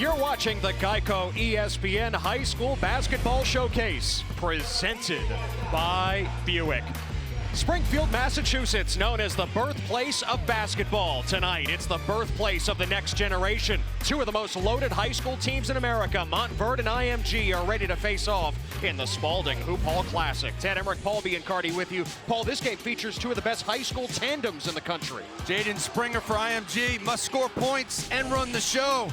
You're watching the Geico ESPN High School Basketball Showcase, presented by Buick. Springfield, Massachusetts, known as the birthplace of basketball. Tonight, it's the birthplace of the next generation. Two of the most loaded high school teams in America, Montverde and IMG, are ready to face off in the Spalding Hoophall Classic. Ted Emmerich, Paul Biancardi with you. Paul, this game features two of the best high school tandems in the country. Jaden Springer for IMG must score points and run the show.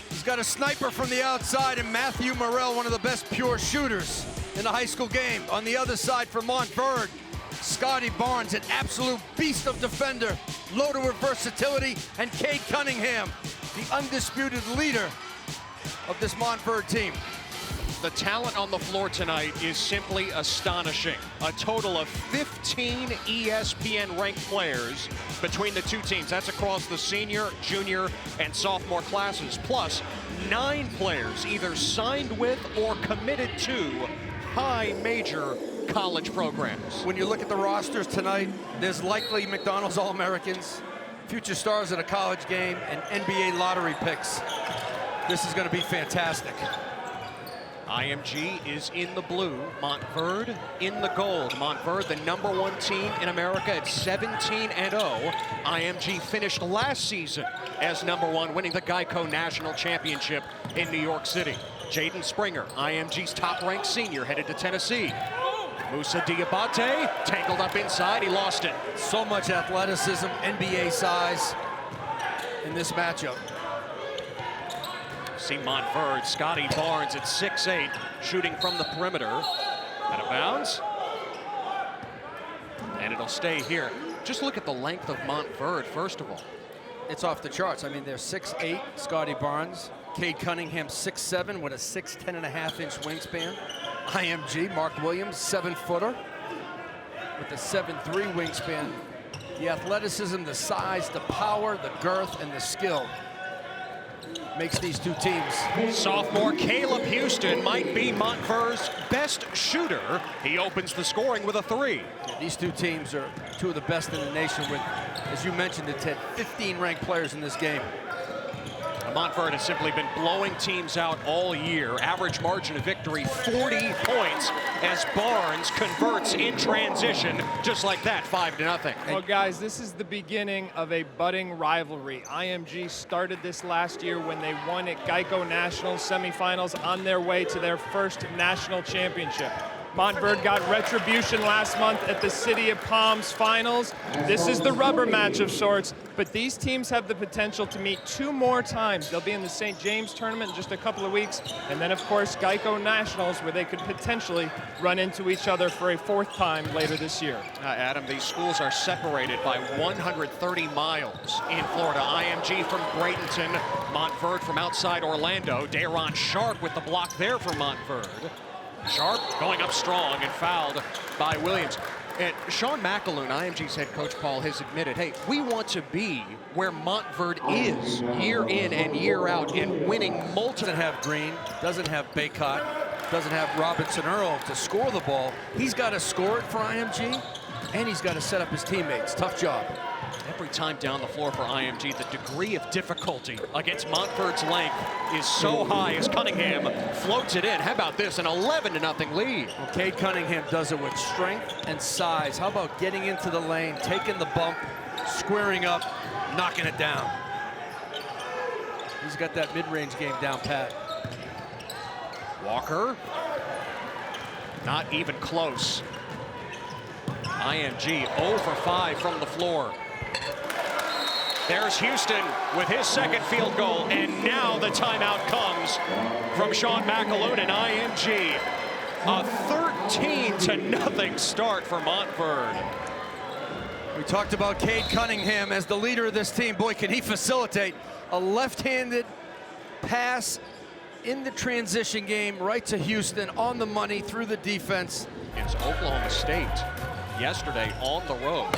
He's got a sniper from the outside, and Matthew Morrell, one of the best pure shooters in the high school game. On the other side for Montverde, Scotty Barnes, an absolute beast of defender, loaded with versatility, and Cade Cunningham, the undisputed leader of this Montverde team. The talent on the floor tonight is simply astonishing. A total of 15 ESPN-ranked players between the two teams. That's across the senior, junior, and sophomore classes. Plus, 9 players either signed with or committed to high major college programs. When you look at the rosters tonight, there's likely McDonald's All-Americans, future stars at a college game, and NBA lottery picks. This is going to be fantastic. IMG is in the blue, Montverde in the gold. Montverde, the #1 team in America at 17-0. IMG finished last season as #1, winning the Geico National Championship in New York City. Jaden Springer, IMG's top-ranked senior, headed to Tennessee. Moussa Diabate tangled up inside, he lost it. So much athleticism, NBA size in this matchup. See Montverde, Scotty Barnes at 6'8", shooting from the perimeter. Out of bounds. And it'll stay here. Just look at the length of Montverde, first of all. It's off the charts. I mean, they're 6'8", Scotty Barnes. Cade Cunningham, 6'7", with a 10.5-inch wingspan. IMG, Mark Williams, 7-footer, with a 7'3" wingspan. The athleticism, the size, the power, the girth, and the skill makes these two teams. Sophomore Caleb Houston might be Montverde's best shooter. He opens the scoring with a 3. Yeah, these two teams are two of the best in the nation with, as you mentioned it, Ted, 15 ranked players in this game. Montverde has simply been blowing teams out all year. Average margin of victory, 40 points, as Barnes converts in transition, just like that, 5-0. Well, guys, this is the beginning of a budding rivalry. IMG started this last year when they won at Geico Nationals semifinals on their way to their first national championship. Montverde got retribution last month at the City of Palms finals. This is the rubber match of sorts, but these teams have the potential to meet 2 more times. They'll be in the St. James tournament in just a couple of weeks, and then of course Geico Nationals, where they could potentially run into each other for a 4th time later this year. Adam, these schools are separated by 130 miles in Florida. IMG from Bradenton, Montverde from outside Orlando. Daron Sharp with the block there for Montverde. Sharp going up strong and fouled by Williams. And Sean McAloon, IMG's head coach, Paul, has admitted, hey, we want to be where Montverde is year in and year out in winning multiple. Doesn't have Green, doesn't have Baycott, doesn't have Robinson Earl to score the ball. He's got to score it for IMG, and he's got to set up his teammates. Tough job. Every time down the floor for IMG, the degree of difficulty against Montverde's length is so high as Cunningham floats it in. How about this, an 11-0 lead? Well, Cade Cunningham does it with strength and size. How about getting into the lane, taking the bump, squaring up, knocking it down? He's got that mid-range game down pat. Walker, not even close. IMG 0 for 5 from the floor. There's Houston with his 2nd field goal, and now the timeout comes from Sean McAloon and IMG. A 13-0 start for Montverde. We talked about Cade Cunningham as the leader of this team. Boy, can he facilitate a left-handed pass in the transition game right to Houston, on the money, through the defense. It's Oklahoma State yesterday on the road.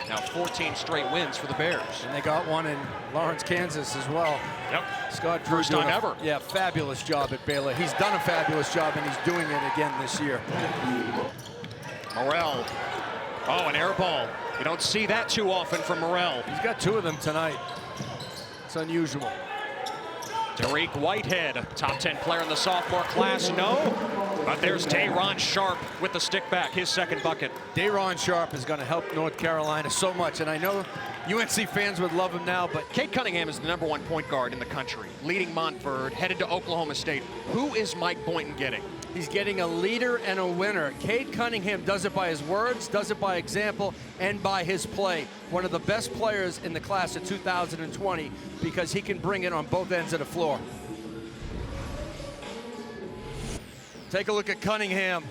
Now 14 straight wins for the Bears. And they got one in Lawrence, Kansas as well. Yep. Scott Drew First time ever. Yeah, fabulous job at Baylor. He's done a fabulous job, and he's doing it again this year. Morrell. Oh, an air ball. You don't see that too often from Morrell. He's got 2 of them tonight. It's unusual. Tariq Whitehead, top 10 player in the sophomore class, no. But there's Dayron Sharp with the stick back, his second bucket. Dayron Sharp is going to help North Carolina so much, and I know UNC fans would love him now, but Cade Cunningham is the #1 point guard in the country, leading Montverde, headed to Oklahoma State. Who is Mike Boynton getting? he's getting a leader and a winner. Cade Cunningham does it by his words, does it by example, and by his play. One of the best players in the class of 2020 because he can bring it on both ends of the floor. Take a look at Cunningham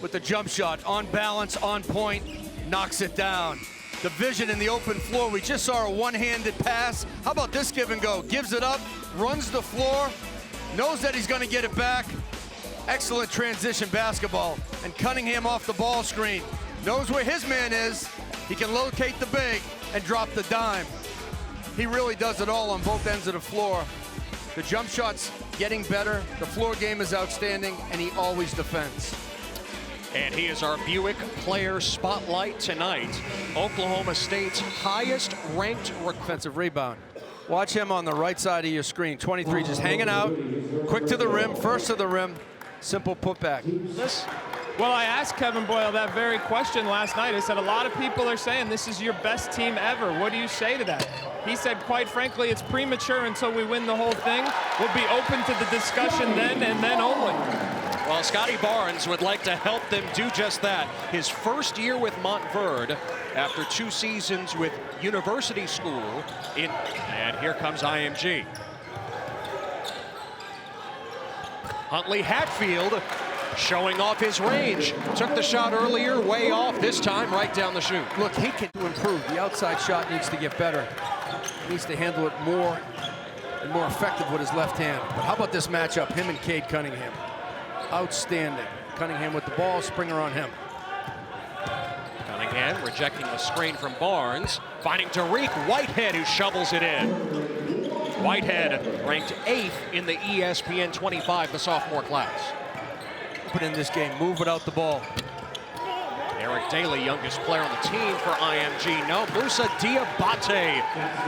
with the jump shot, on balance, on point, knocks it down. The vision in the open floor, we just saw a one-handed pass. How about this give and go? Gives it up, runs the floor, knows that he's gonna get it back. Excellent transition basketball. And Cunningham off the ball screen. Knows where his man is. He can locate the big and drop the dime. He really does it all on both ends of the floor. The jump shot's getting better, the floor game is outstanding, and he always defends. And he is our Buick Player Spotlight tonight. Oklahoma State's highest ranked offensive rebound. Watch him on the right side of your screen. 23 just hanging out, quick to the rim, first to the rim, simple putback. Well, I asked Kevin Boyle that very question last night. I said, a lot of people are saying this is your best team ever. What do you say to that? He said, quite frankly, it's premature until we win the whole thing. We'll be open to the discussion then and then only. Well, Scotty Barnes would like to help them do just that. His first year with Montverde after 2 seasons with University School. And here comes IMG. Huntley Hatfield showing off his range. Took the shot earlier, way off. This time, right down the chute. Look, he can improve. The outside shot needs to get better. He needs to handle it more and more effective with his left hand. But how about this matchup, him and Cade Cunningham? Outstanding. Cunningham with the ball, Springer on him. Cunningham rejecting the screen from Barnes, finding Tariq Whitehead, who shovels it in. Whitehead ranked 8th in the ESPN 25, the sophomore class. Put in this game, move without the ball. Eric Daly, youngest player on the team for IMG. No, Moussa Diabate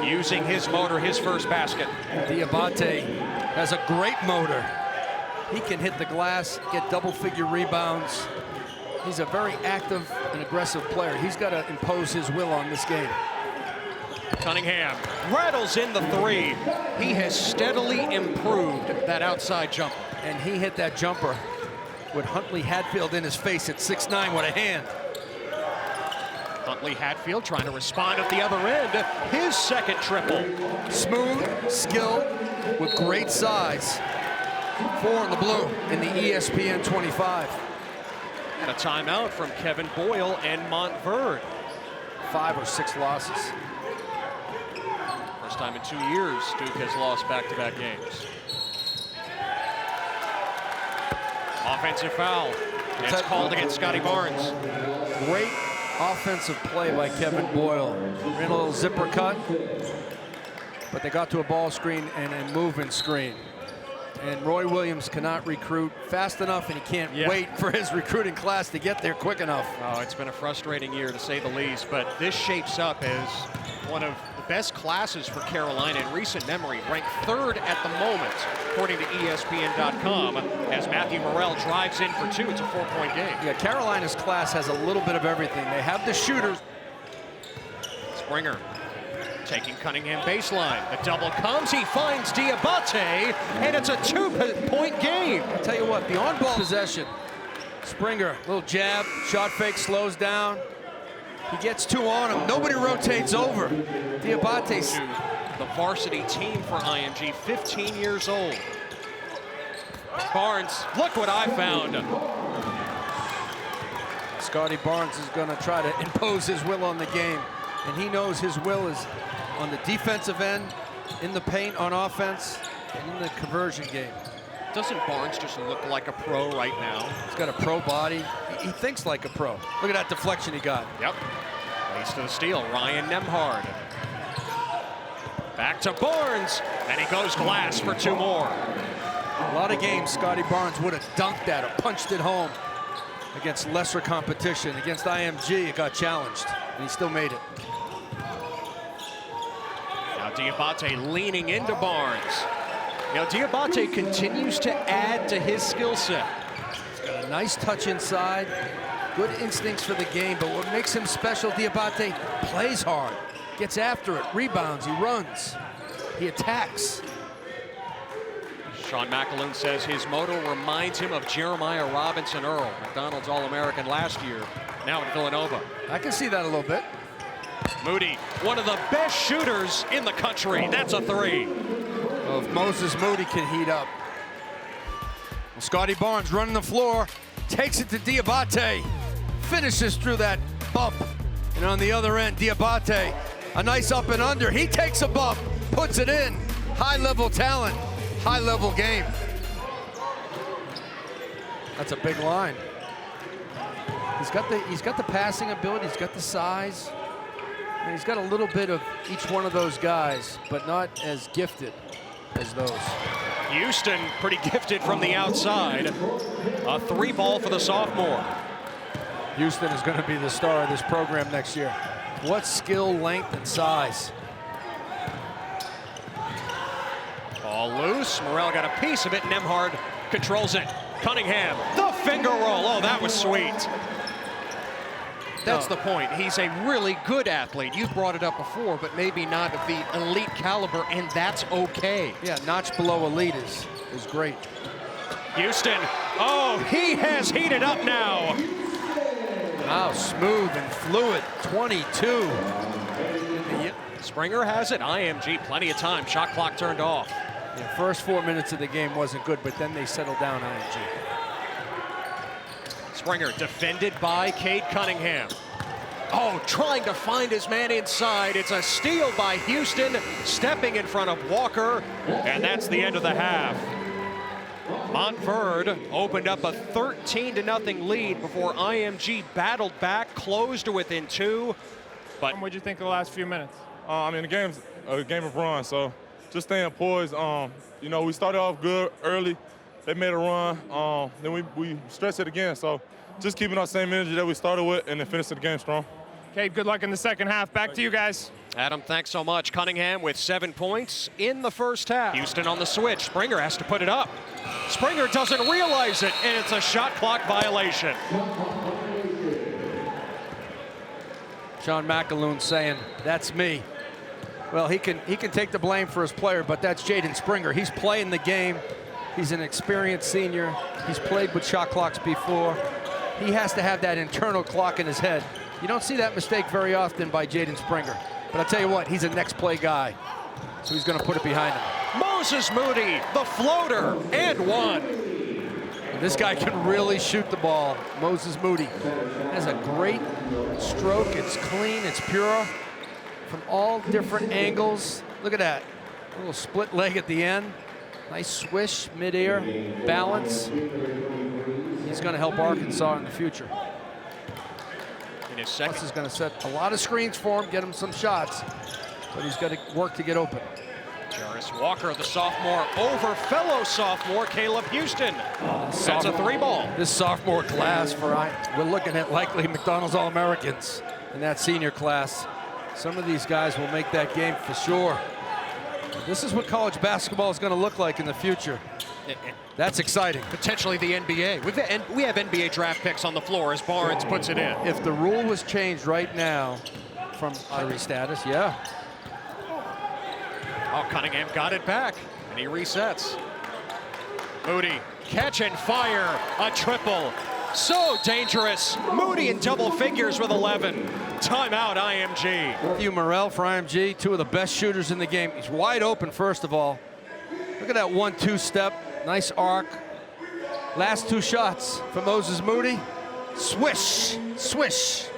using his motor, his first basket. Diabate has a great motor. He can hit the glass, get double-figure rebounds. He's a very active and aggressive player. He's got to impose his will on this game. Cunningham rattles in the 3. He has steadily improved that outside jumper. And he hit that jumper with Huntley Hatfield in his face at 6'9" with a hand. Huntley Hatfield trying to respond at the other end. His second triple. Smooth, skilled, with great size. 4 in the blue in the ESPN 25. And a timeout from Kevin Boyle and Montverde. 5 or 6 losses. First time in 2 years Duke has lost back-to-back games. Offensive foul. It's called against Scotty Barnes. Great offensive play by Kevin Boyle. Ran a little zipper cut, but they got to a ball screen and a movement screen. And Roy Williams cannot recruit fast enough, and he can't wait for his recruiting class to get there quick enough. Oh, it's been a frustrating year to say the least, but this shapes up as one of the best classes for Carolina in recent memory, ranked 3rd at the moment, according to ESPN.com, as Matthew Morrell drives in for 2. It's a 4-point game. Yeah, Carolina's class has a little bit of everything. They have the shooters. Springer taking Cunningham baseline. The double comes, he finds Diabate, and it's a 2-point game. I'll tell you what, the on-ball possession, Springer, little jab, shot fake, slows down. He gets 2 on him, nobody rotates over. Diabate's the varsity team for IMG, 15 years old. Barnes, look what I found. Scotty Barnes is gonna try to impose his will on the game, and he knows his will is on the defensive end, in the paint on offense, and in the conversion game. Doesn't Barnes just look like a pro right now? He's got a pro body. He thinks like a pro. Look at that deflection he got. Yep. Leads to the steal, Ryan Nembhard. Back to Barnes, and he goes glass for 2 more. A lot of games Scotty Barnes would have dunked at or punched it home against lesser competition. Against IMG, it got challenged, and he still made it. Now Diabate leaning into Barnes. Now, Diabate continues to add to his skill set. He's got a nice touch inside, good instincts for the game, but what makes him special, Diabate plays hard, gets after it, rebounds, he runs, he attacks. Sean McAloon says his motto reminds him of Jeremiah Robinson Earl, McDonald's All-American last year, now in Villanova. I can see that a little bit. Moody, one of the best shooters in the country. That's a three. Well, if Moses Moody can heat up. Well, Scotty Barnes running the floor, takes it to Diabate, finishes through that bump. And on the other end, Diabate, a nice up and under. He takes a bump, puts it in. High-level talent, high-level game. That's a big line. He's got the passing ability, he's got the size. And he's got a little bit of each one of those guys, but not as gifted as those. Houston pretty gifted from the outside. A three ball for the sophomore. Houston is going to be the star of this program next year. What skill, length, and size. Ball loose. Morrell got a piece of it. Nembhard controls it. Cunningham, the finger roll. Oh, that was sweet. That's the point. He's a really good athlete. You've brought it up before, but maybe not of the elite caliber, and that's okay. Yeah, notch below elite is great. Houston, oh, he has heated up now. Wow, smooth and fluid, 22. Springer has it, IMG, plenty of time. Shot clock turned off. The first 4 minutes of the game wasn't good, but then they settled down, IMG. Springer defended by Cade Cunningham. Oh, trying to find his man inside. It's a steal by Houston, stepping in front of Walker, and that's the end of the half. Montverde opened up a 13-0 lead before IMG battled back, closed to within two. But What'd you think of the last few minutes? I mean, the game's a game of run, so just staying poised. You know, we started off good early. They made a run. Then we stretched it again. So just keeping our same energy that we started with and then finishing the game strong. Kate, good luck in the second half. Back to you guys. Adam, thanks so much. Cunningham with 7 points in the first half. Houston on the switch. Springer has to put it up. Springer doesn't realize it, and it's a shot clock violation. Sean McAloon saying, that's me. Well, he can take the blame for his player, but that's Jaden Springer. He's playing the game. He's an experienced senior. He's played with shot clocks before. He has to have that internal clock in his head. You don't see that mistake very often by Jaden Springer. But I'll tell you what, he's a next play guy. So he's going to put it behind him. Moses Moody, the floater, and one. This guy can really shoot the ball. Moses Moody has a great stroke. It's clean, it's pure. From all different angles. Look at that. A little split leg at the end. Nice swish, midair, balance. He's going to help Arkansas in the future. In his second. Plus, he's going to set a lot of screens for him, get him some shots. But he's got to work to get open. Jarris Walker, the sophomore, over fellow sophomore Caleb Houston. That's a three ball. This sophomore class, we're looking at likely McDonald's All-Americans in that senior class. Some of these guys will make that game for sure. This is what college basketball is going to look like in the future. That's exciting. Potentially the NBA. We have NBA draft picks on the floor as Barnes puts it in. If the rule was changed right now from lottery status, yeah. Oh, Cunningham got it back, and he resets. Moody, catch and fire, a triple. So dangerous. Moody in double figures with 11. Timeout, IMG. Matthew Morrell for IMG, two of the best shooters in the game. He's wide open, first of all. Look at that 1-2 step, nice arc. Last two shots for Moses Moody. Swish, swish.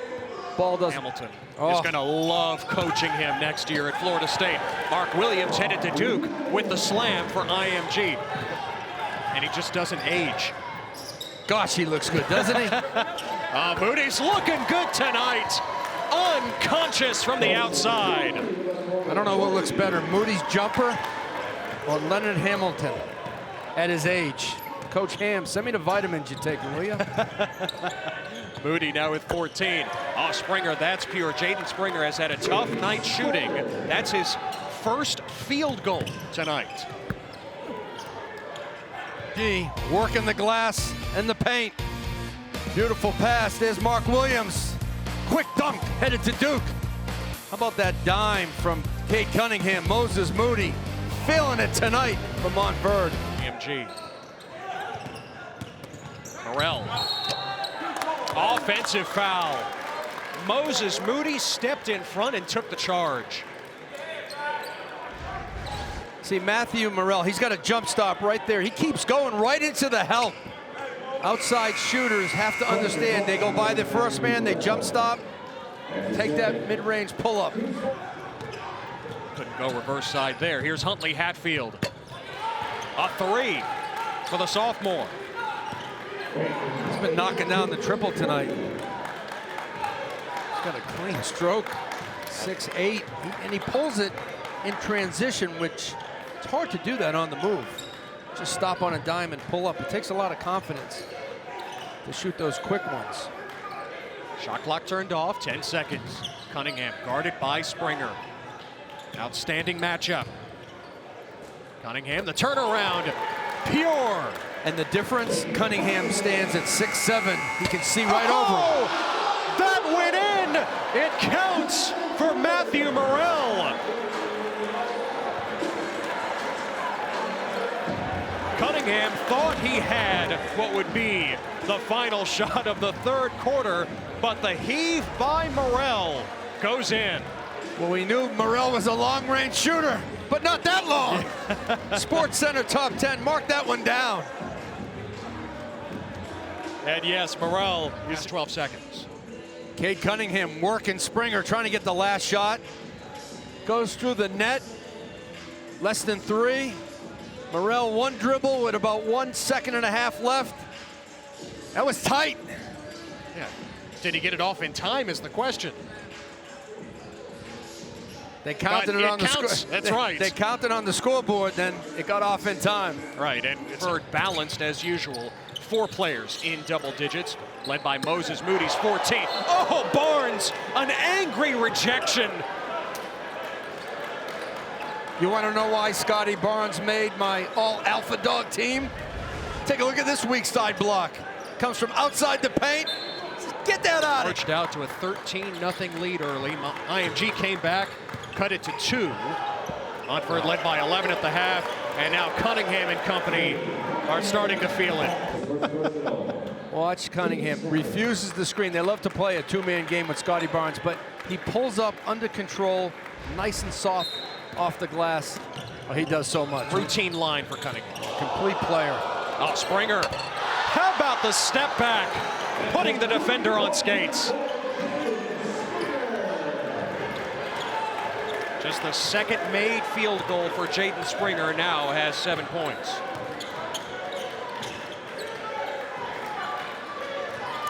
Ball doesn't. Hamilton is going to love coaching him next year at Florida State. Mark Williams headed to Duke with the slam for IMG. And he just doesn't age. Gosh, he looks good, doesn't he? Moody's looking good tonight. Unconscious from the outside. I don't know what looks better, Moody's jumper or Leonard Hamilton at his age. Coach Ham, send me the vitamins you're taking, will you? Moody now with 14. Oh, Springer, that's pure. Jaden Springer has had a tough night shooting. That's his first field goal tonight. G working the glass and the paint. Beautiful pass. There's Mark Williams. Quick dunk headed to Duke. How about that dime from Cade Cunningham? Moses Moody feeling it tonight from Montverde. IMG. Morrell. Offensive foul. Moses Moody stepped in front and took the charge. See, Matthew Morrell, he's got a jump stop right there. He keeps going right into the help. Outside shooters have to understand, they go by the first man, they jump stop, take that mid-range pull-up. Couldn't go reverse side there. Here's Huntley Hatfield. A three for the sophomore. He's been knocking down the triple tonight. He's got a clean stroke, 6'8", and he pulls it in transition, which it's hard to do that on the move. Just stop on a dime and pull up. It takes a lot of confidence to shoot those quick ones. Shot clock turned off, 10 seconds. Cunningham guarded by Springer. Outstanding matchup. Cunningham, the turnaround, pure. And the difference, Cunningham stands at 6'7". He can see right over him. That went in. It counts for Matthew Morrell. Cunningham thought he had what would be the final shot of the third quarter, but the heave by Morrell goes in. Well, we knew Morrell was a long-range shooter, but not that long. Sports Center top 10, mark that one down. And yes, Morrell is 12 seconds. Cade Cunningham working Springer, trying to get the last shot. Goes through the net, less than 3. Morrell one dribble with about 1.5 seconds left. That was tight. Yeah. Did he get it off in time is the question. They counted it on the scoreboard. That's right. They counted on the scoreboard, then it got off in time. Right, and it's balanced as usual. 4 players in double digits, led by Moses Moody's 14. Oh, Barnes, an angry rejection. You want to know why Scotty Barnes made my all-alpha dog team? Take a look at this weak side block. Comes from outside the paint. Get that out of Arched out to a 13-0 lead early. IMG came back, cut it to 2. Montverde led by 11 at the half, and now Cunningham and company are starting to feel it. Watch Cunningham, refuses the screen. They love to play a 2-man game with Scotty Barnes, but he pulls up under control, nice and soft off the glass. Oh, he does so much. Routine line for Cunningham. Complete player. Oh, Springer. How about the step back? Putting the defender on skates. Just the second made field goal for Jaden Springer, now has 7 points.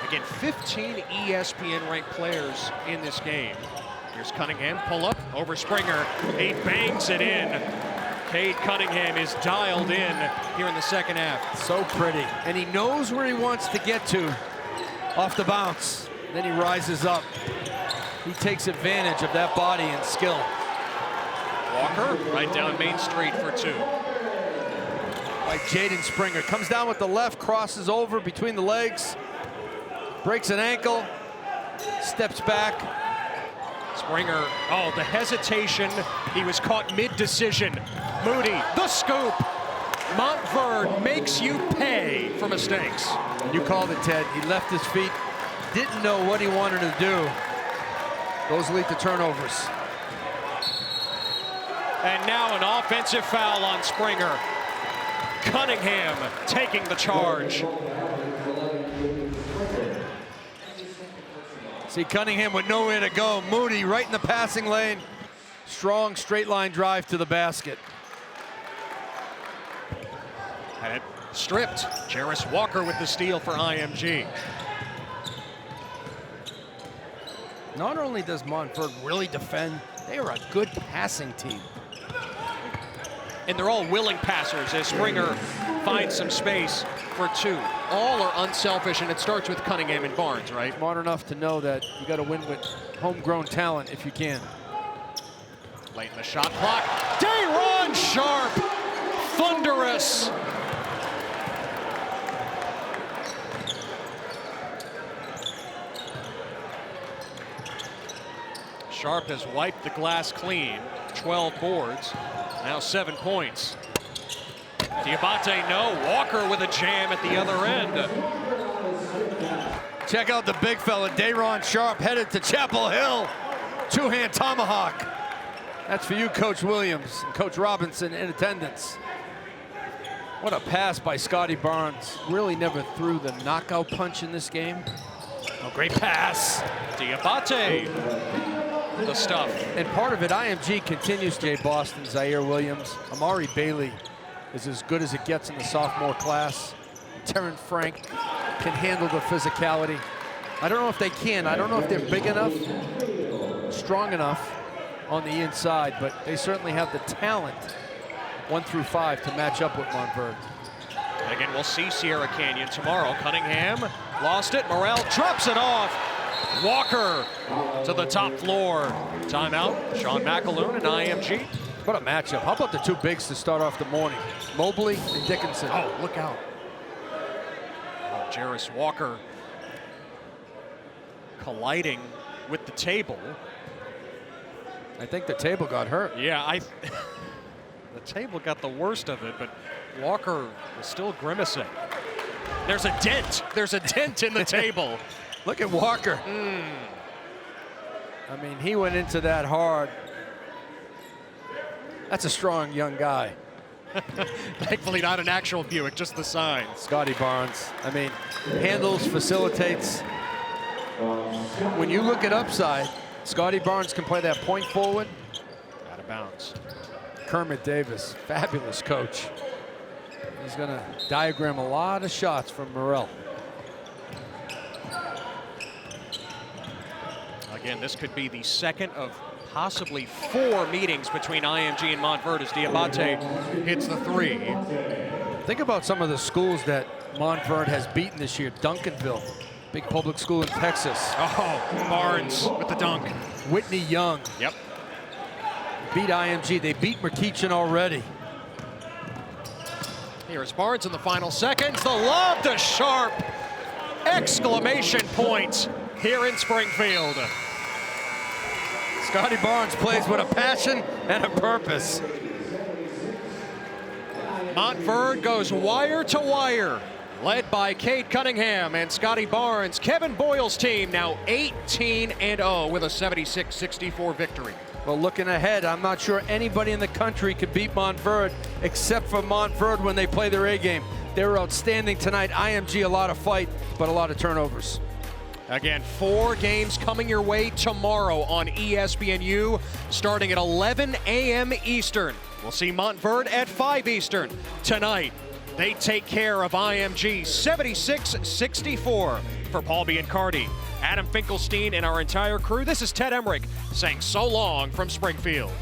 Again, 15 ESPN-ranked players in this game. Here's Cunningham, pull up over Springer. He bangs it in. Cade Cunningham is dialed in here in the second half. So pretty. And he knows where he wants to get to off the bounce. Then he rises up. He takes advantage of that body and skill. Walker right down Main Street for 2. By Jaden Springer. Comes down with the left, crosses over between the legs. Breaks an ankle. Steps back. Springer, oh, the hesitation. He was caught mid-decision. Moody, the scoop. Montverde makes you pay for mistakes. You called it, Ted. He left his feet. Didn't know what he wanted to do. Those lead to turnovers. And now an offensive foul on Springer. Cunningham taking the charge. See Cunningham with nowhere to go. Moody right in the passing lane. Strong straight line drive to the basket. Had it stripped. Jarris Walker with the steal for IMG. Not only does Montverde really defend, they are a good passing team. And they're all willing passers as Springer finds some space for 2. All are unselfish, and it starts with Cunningham and Barnes, right? Smart enough to know that you got to win with homegrown talent if you can. Late in the shot clock. Day'Ron Sharp, thunderous. Sharp has wiped the glass clean. 12 boards, now 7 points. Diabate, no. Walker with a jam at the other end. Check out the big fella, Dayron Sharp, headed to Chapel Hill. Two-hand tomahawk. That's for you, Coach Williams and Coach Robinson in attendance. What a pass by Scotty Barnes. Really never threw the knockout punch in this game. Oh, great pass. Diabate, the stuff. And part of it, IMG continues. Jay Boston, Zaire Williams, Amari Bailey is as good as it gets in the sophomore class. Terrence Frank can handle the physicality. I don't know if they can. I don't know if they're big enough, strong enough on the inside, but they certainly have the talent, 1 through 5, to match up with Montverde. Again, we'll see Sierra Canyon tomorrow. Cunningham lost it. Morrell drops it off. Walker to the top floor. Timeout. Sean McAloon and IMG. What a matchup. How about the two bigs to start off the morning? Mobley and Dickinson. Oh, look out. Oh, Jarris Walker colliding with the table. I think the table got hurt. Yeah, the table got the worst of it, but Walker was still grimacing. There's a dent. There's a dent in the table. Look at Walker. I mean, he went into that hard. That's a strong young guy. Thankfully not an actual Buick, just the sign. Scotty Barnes. I mean, handles, facilitates. When you look at upside, Scotty Barnes can play that point forward. Out of bounds. Kermit Davis, fabulous coach. He's gonna diagram a lot of shots from Morrell. Again, this could be the second of possibly 4 meetings between IMG and Montverde as Diabate hits the 3. Think about some of the schools that Montverde has beaten this year. Duncanville, big public school in Texas. Oh, Barnes with the dunk. Whitney Young. Yep. Beat IMG. They beat Mertichin already. Here's Barnes in the final seconds. The lob to Sharp. Exclamation point here in Springfield. Scotty Barnes plays with a passion and a purpose. Montverde goes wire to wire, led by Cade Cunningham and Scotty Barnes. Kevin Boyle's team now 18-0 with a 76-64 victory. Well, looking ahead, I'm not sure anybody in the country could beat Montverde except for Montverde when they play their A game. They were outstanding tonight. IMG, a lot of fight, but a lot of turnovers. Again, 4 games coming your way tomorrow on ESPNU, starting at 11 a.m. Eastern. We'll see Montverde at 5 Eastern. Tonight, they take care of IMG 76-64. For Paul Biancardi, Adam Finkelstein, and our entire crew, this is Ted Emmerich saying so long from Springfield.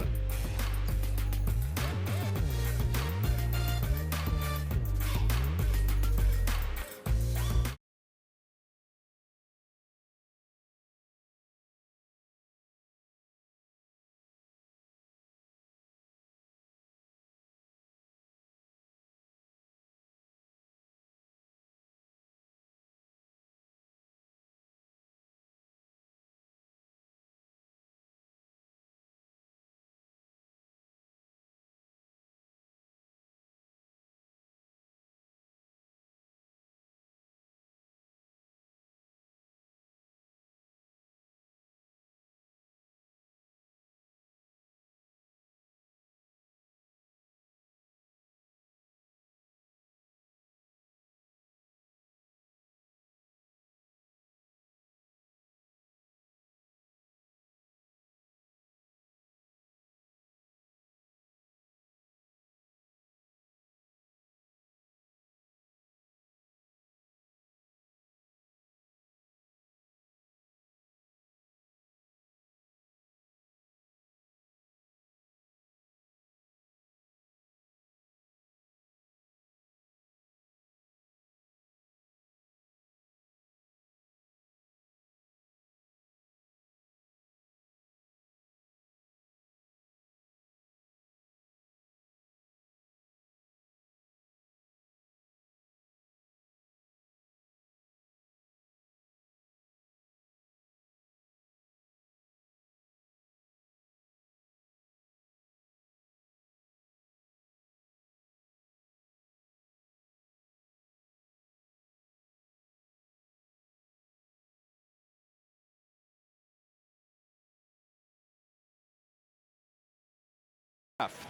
half.